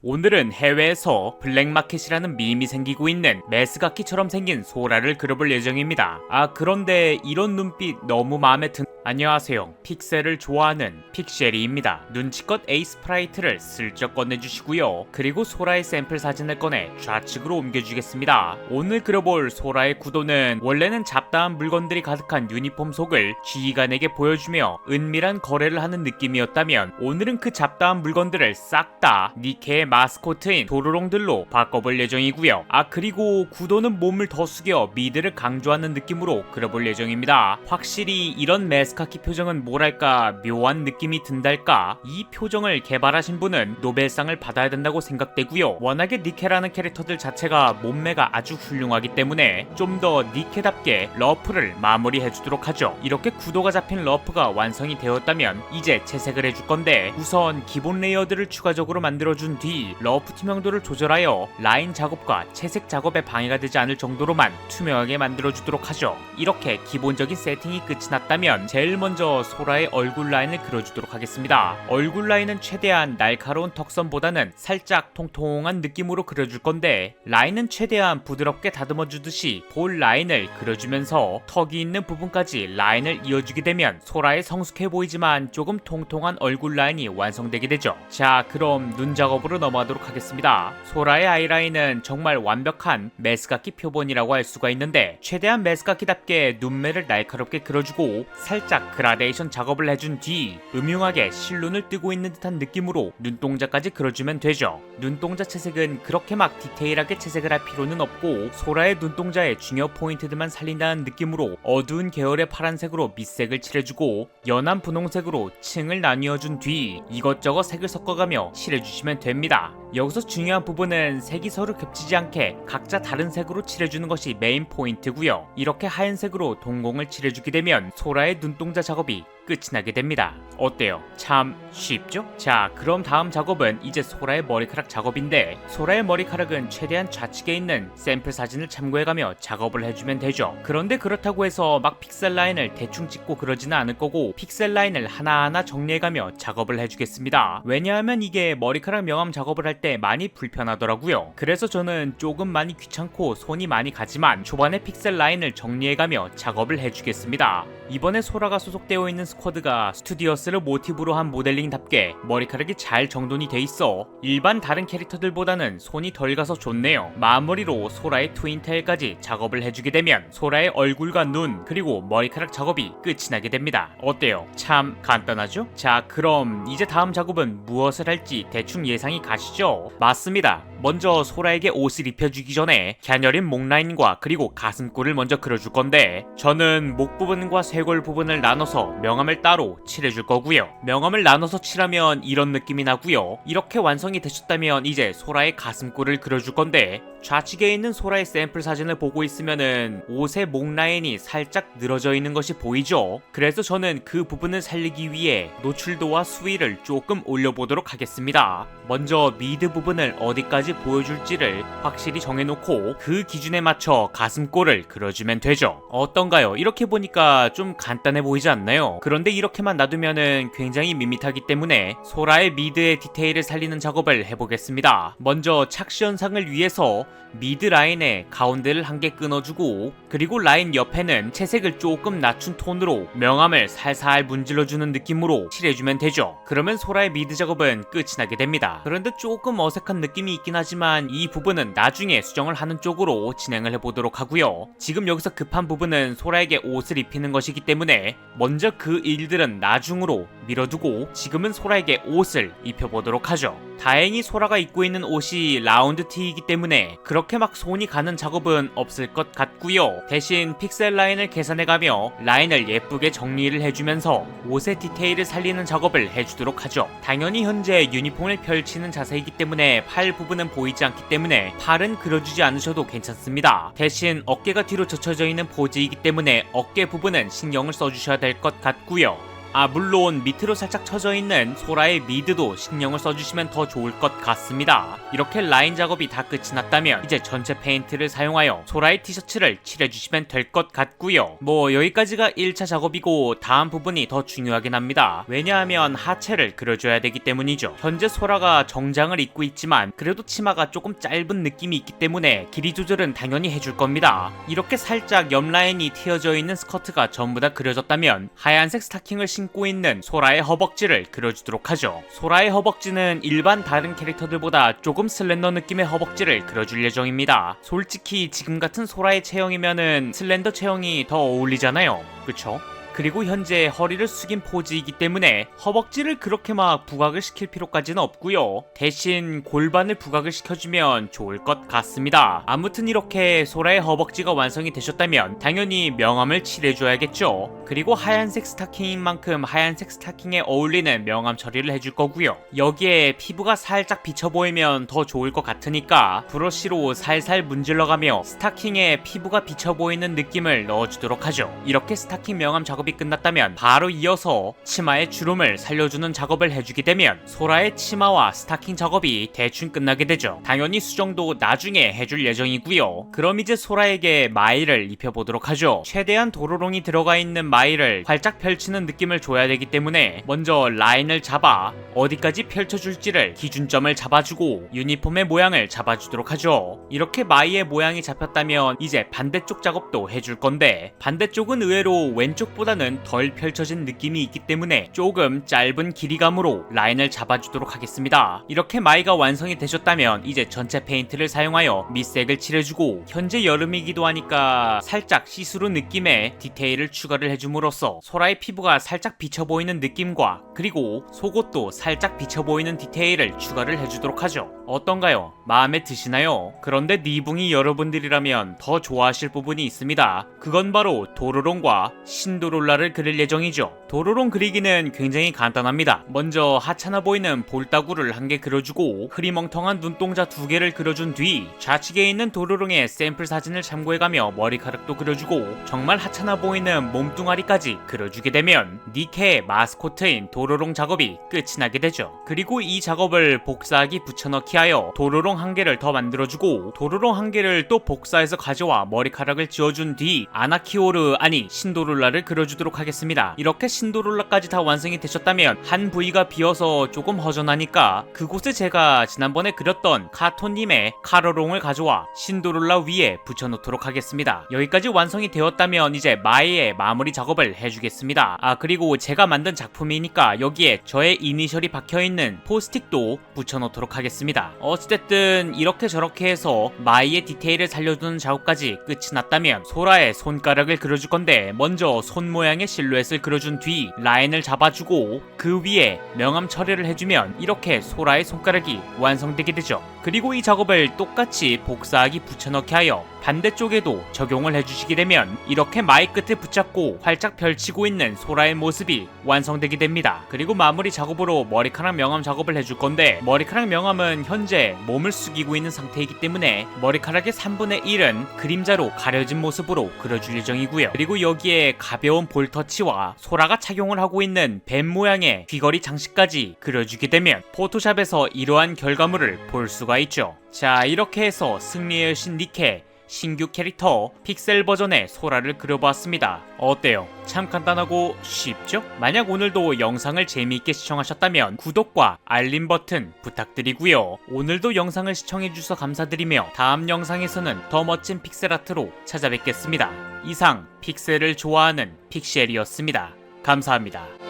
오늘은 해외에서 블랙마켓이라는 밈이 생기고 있는 메스가키처럼 생긴 소라를 그려볼 예정입니다. 그런데 이런 눈빛 너무 마음에 든... 안녕하세요. 픽셀을 좋아하는 픽셀이입니다. 눈치껏 에이스프라이트를 슬쩍 꺼내주시고요. 그리고 소라의 샘플 사진을 꺼내 좌측으로 옮겨주겠습니다. 오늘 그려볼 소라의 구도는 원래는 잡다한 물건들이 가득한 유니폼 속을 지휘관에게 보여주며 은밀한 거래를 하는 느낌이었다면, 오늘은 그 잡다한 물건들을 싹 다 니케의 마스코트인 도로롱들로 바꿔볼 예정이고요. 그리고 구도는 몸을 더 숙여 미드를 강조하는 느낌으로 그려볼 예정입니다. 확실히 이런 메스카키 표정은 뭐랄까 묘한 느낌이 든달까. 이 표정을 개발하신 분은 노벨상을 받아야 된다고 생각되고요. 워낙에 니케라는 캐릭터들 자체가 몸매가 아주 훌륭하기 때문에 좀 더 니케답게 러프를 마무리해주도록 하죠. 이렇게 구도가 잡힌 러프가 완성이 되었다면 이제 채색을 해줄 건데, 우선 기본 레이어들을 추가적으로 만들어준 뒤 러프 투명도를 조절하여 라인 작업과 채색 작업에 방해가 되지 않을 정도로만 투명하게 만들어주도록 하죠. 이렇게 기본적인 세팅이 끝이 났다면 제일 먼저 소라의 얼굴 라인을 그려주도록 하겠습니다. 얼굴 라인은 최대한 날카로운 턱선보다는 살짝 통통한 느낌으로 그려줄 건데, 라인은 최대한 부드럽게 다듬어주듯이 볼 라인을 그려주면서 턱이 있는 부분까지 라인을 이어주게 되면 소라의 성숙해 보이지만 조금 통통한 얼굴 라인이 완성되게 되죠. 자, 그럼 눈 작업으로 넘어가도록 하겠습니다. 소라의 아이라인은 정말 완벽한 메스가키 표본이라고 할 수가 있는데, 최대한 메스가키답게 눈매를 날카롭게 그려주고 살짝 그라데이션 작업을 해준 뒤 음흉하게 실눈을 뜨고 있는 듯한 느낌으로 눈동자까지 그려주면 되죠. 눈동자 채색은 그렇게 막 디테일하게 채색을 할 필요는 없고, 소라의 눈동자의 중요 포인트들만 살린다는 느낌으로 어두운 계열의 파란색으로 밑색을 칠해주고 연한 분홍색으로 층을 나뉘어준 뒤 이것저것 색을 섞어가며 칠해주시면 됩니다. 여기서 중요한 부분은 색이 서로 겹치지 않게 각자 다른 색으로 칠해주는 것이 메인 포인트고요. 이렇게 하얀색으로 동공을 칠해주게 되면 소라의 눈동자 작업이 끝이 나게 됩니다. 어때요? 참 쉽죠? 자, 그럼 다음 작업은 이제 소라의 머리카락 작업인데, 소라의 머리카락은 최대한 좌측에 있는 샘플 사진을 참고해가며 작업을 해주면 되죠. 그런데 그렇다고 해서 막 픽셀 라인을 대충 찍고 그러지는 않을 거고, 픽셀 라인을 하나하나 정리해가며 작업을 해주겠습니다. 왜냐하면 이게 머리카락 명암 작업을 할 때 많이 불편하더라고요. 그래서 저는 조금 많이 귀찮고 손이 많이 가지만 초반에 픽셀 라인을 정리해가며 작업을 해주겠습니다. 이번에 소라가 소속되어 있는 스쿼드가 스튜디어스를 모티브로 한 모델링답게 머리카락이 잘 정돈이 돼 있어 일반 다른 캐릭터들보다는 손이 덜 가서 좋네요. 마무리로 소라의 트윈테일까지 작업을 해주게 되면 소라의 얼굴과 눈 그리고 머리카락 작업이 끝이 나게 됩니다. 어때요? 참 간단하죠? 자, 그럼 이제 다음 작업은 무엇을 할지 대충 예상이 가시죠? 맞습니다. 먼저 소라에게 옷을 입혀주기 전에 갸녀린 목 라인과 그리고 가슴골을 먼저 그려줄 건데, 저는 목 부분과 쇄골 부분을 나눠서 명암을 따로 칠해줄 거고요. 명암을 나눠서 칠하면 이런 느낌이 나고요. 이렇게 완성이 되셨다면 이제 소라의 가슴골을 그려줄 건데, 좌측에 있는 소라의 샘플 사진을 보고 있으면은 옷의 목 라인이 살짝 늘어져 있는 것이 보이죠? 그래서 저는 그 부분을 살리기 위해 노출도와 수위를 조금 올려보도록 하겠습니다. 먼저 미드 부분을 어디까지 보여줄지를 확실히 정해놓고 그 기준에 맞춰 가슴골을 그려주면 되죠. 어떤가요? 이렇게 보니까 좀 간단해 보이지 않나요? 그런데 이렇게만 놔두면은 굉장히 밋밋하기 때문에 소라의 미드의 디테일을 살리는 작업을 해보겠습니다. 먼저 착시 현상을 위해서 미드 라인에 가운데를 한 개 끊어주고, 그리고 라인 옆에는 채색을 조금 낮춘 톤으로 명암을 살살 문질러주는 느낌으로 칠해주면 되죠. 그러면 소라의 미드 작업은 끝이 나게 됩니다. 그런데 조금 어색한 느낌이 있긴 하지만 이 부분은 나중에 수정을 하는 쪽으로 진행을 해보도록 하고요. 지금 여기서 급한 부분은 소라에게 옷을 입히는 것이기 때문에 먼저 그 일들은 나중으로 밀어두고 지금은 소라에게 옷을 입혀보도록 하죠. 다행히 소라가 입고 있는 옷이 라운드 티이기 때문에 그렇게 막 손이 가는 작업은 없을 것 같고요. 대신 픽셀 라인을 계산해가며 라인을 예쁘게 정리를 해주면서 옷의 디테일을 살리는 작업을 해주도록 하죠. 당연히 현재 유니폼을 펼치는 자세이기 때문에 팔 부분은 보이지 않기 때문에 팔은 그려주지 않으셔도 괜찮습니다. 대신 어깨가 뒤로 젖혀져 있는 포즈이기 때문에 어깨 부분은 신경을 써주셔야 될 것 같고요. 물론 밑으로 살짝 쳐져 있는 소라의 미드도 신경을 써주시면 더 좋을 것 같습니다. 이렇게 라인 작업이 다 끝이 났다면 이제 전체 페인트를 사용하여 소라의 티셔츠를 칠해주시면 될 것 같고요. 여기까지가 1차 작업이고 다음 부분이 더 중요하긴 합니다. 왜냐하면 하체를 그려줘야 되기 때문이죠. 현재 소라가 정장을 입고 있지만 그래도 치마가 조금 짧은 느낌이 있기 때문에 길이 조절은 당연히 해줄 겁니다. 이렇게 살짝 옆 라인이 튀어져 있는 스커트가 전부 다 그려졌다면 하얀색 스타킹을 신고 있는 소라의 허벅지를 그려주도록 하죠. 소라의 허벅지는 일반 다른 캐릭터들보다 조금 슬렌더 느낌의 허벅지를 그려줄 예정입니다. 솔직히 지금 같은 소라의 체형이면은 슬렌더 체형이 더 어울리잖아요. 그쵸? 그리고 현재 허리를 숙인 포즈이기 때문에 허벅지를 그렇게 막 부각을 시킬 필요까지는 없고요. 대신 골반을 부각을 시켜주면 좋을 것 같습니다. 아무튼 이렇게 소라의 허벅지가 완성이 되셨다면 당연히 명암을 칠해줘야겠죠. 그리고 하얀색 스타킹인 만큼 하얀색 스타킹에 어울리는 명암 처리를 해줄 거고요. 여기에 피부가 살짝 비쳐 보이면 더 좋을 것 같으니까 브러쉬로 살살 문질러가며 스타킹에 피부가 비쳐 보이는 느낌을 넣어주도록 하죠. 이렇게 스타킹 명암 작업이 끝났다면 바로 이어서 치마의 주름을 살려주는 작업을 해주게 되면 소라의 치마와 스타킹 작업이 대충 끝나게 되죠. 당연히 수정도 나중에 해줄 예정이고요. 그럼 이제 소라에게 마이를 입혀보도록 하죠. 최대한 도로롱이 들어가 있는 마이를 활짝 펼치는 느낌을 줘야 되기 때문에 먼저 라인을 잡아 어디까지 펼쳐줄지를 기준점을 잡아주고 유니폼의 모양을 잡아주도록 하죠. 이렇게 마이의 모양이 잡혔다면 이제 반대쪽 작업도 해줄 건데 반대쪽은 의외로 왼쪽보다는 덜 펼쳐진 느낌이 있기 때문에 조금 짧은 길이감으로 라인을 잡아주도록 하겠습니다. 이렇게 마이가 완성이 되셨다면 이제 전체 페인트를 사용하여 밑색을 칠해주고 현재 여름이기도 하니까 살짝 시스루 느낌의 디테일을 추가를 해줌으로써 소라의 피부가 살짝 비쳐 보이는 느낌과 그리고 속옷도 살짝 비쳐 보이는 디테일을 추가를 해주도록 하죠. 어떤가요? 마음에 드시나요? 그런데 니붕이 여러분들이라면 더 좋아하실 부분이 있습니다. 그건 바로 도로롱과 신도롤라를 그릴 예정이죠. 도로롱 그리기는 굉장히 간단합니다. 먼저 하찮아 보이는 볼따구를 한 개 그려주고 흐리멍텅한 눈동자 2개를 그려준 뒤 좌측에 있는 도로롱의 샘플 사진을 참고해가며 머리카락도 그려주고 정말 하찮아 보이는 몸뚱아리까지 그려주게 되면 니케의 마스코트인 도로롱 작업이 끝이 나게 되죠. 그리고 이 작업을 복사하기 붙여넣기 하여 도로롱 한 개를 더 만들어주고 도로롱 한 개를 또 복사해서 가져와 머리카락을 지어준 뒤 아나키오르 아니 신도롤라를 그려주도록 하겠습니다. 이렇게 신도롤라까지 다 완성이 되셨다면 한 부위가 비어서 조금 허전하니까 그곳에 제가 지난번에 그렸던 카토님의 카로롱을 가져와 신도롤라 위에 붙여놓도록 하겠습니다. 여기까지 완성이 되었다면 이제 마이의 마무리 작업을 해주겠습니다. 그리고 제가 만든 작품이니까 여기에 저의 이니셜이 박혀있는 포스틱도 붙여놓도록 하겠습니다. 어찌됐든 이렇게 저렇게 해서 마이의 디테일을 살려주는 작업까지 끝이 났다면 소라의 손가락을 그려줄 건데 먼저 손 모양의 실루엣을 그려준 뒤 라인을 잡아주고 그 위에 명암 처리를 해주면 이렇게 소라의 손가락이 완성되게 되죠. 그리고 이 작업을 똑같이 복사하기 붙여넣기 하여 반대쪽에도 적용을 해주시게 되면 이렇게 마이 끝을 붙잡고 활짝 펼치고 있는 소라의 모습이 완성되게 됩니다. 그리고 마무리 작업으로 머리카락 명암 작업을 해줄 건데 머리카락 명암은 현재 몸을 숙이고 있는 상태이기 때문에 머리카락의 3분의 1은 그림자로 가려진 모습으로 그려줄 예정이고요. 그리고 여기에 가벼운 볼터치와 소라가 착용을 하고 있는 뱀 모양의 귀걸이 장식까지 그려주게 되면 포토샵에서 이러한 결과물을 볼 수가 있죠. 자, 이렇게 해서 승리의 여신 니케 신규 캐릭터 픽셀 버전의 소라를 그려보았습니다. 어때요? 참 간단하고 쉽죠? 만약 오늘도 영상을 재미있게 시청하셨다면 구독과 알림 버튼 부탁드리고요. 오늘도 영상을 시청해주셔서 감사드리며 다음 영상에서는 더 멋진 픽셀 아트로 찾아뵙겠습니다. 이상 픽셀을 좋아하는 픽셀이었습니다. 감사합니다.